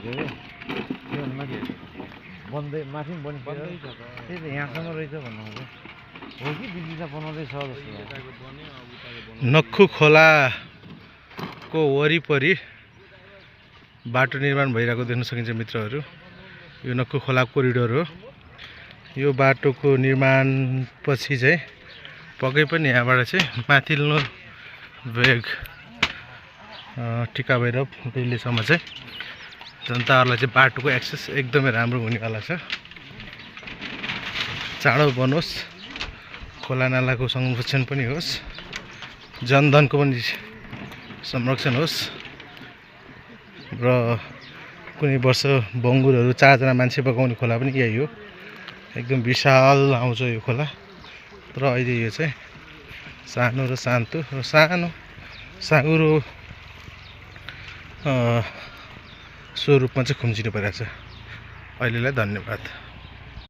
के अरे त्यो माथि बन्दै माथि पनि बनिँदैछ त्यही त यहाँसम्म रहेछ भन्नु हो कि बिजुली बनाउँदैछ जस्तो नक्खु खोलाको वरिपरि बाटो निर्माण भइरहेको देख्न सकिन्छ मित्रहरू। यो नक्खु खोला कोरिडोर हो। यो बाटोको निर्माण पछि चाहिँ पक्कै पनि यहाँबाट चाहिँ माथिल्लो भेग टिका भैरव दिल्लीसम्म चाहिँ जनताहरूलाई चाहिँ बाटोको एक्सेस एकदमै राम्रो हुनेवाला छ। चाँडो बनोस्, खोला नालाको संरक्षण पनि होस्, जनधनको पनि संरक्षण होस् र कुनै वर्ष बङ्गुरहरू 4 जना मान्छे बगाउने खोला पनि यही हो। एकदम विशाल आउँछ यो खोला। तर अहिले यो चाहिँ सानो र शान्तो र सानो साँगुरो स्वरूपमा चाहिँ खुम्चिनु परिरहेको छ। अहिलेलाई धन्यवाद।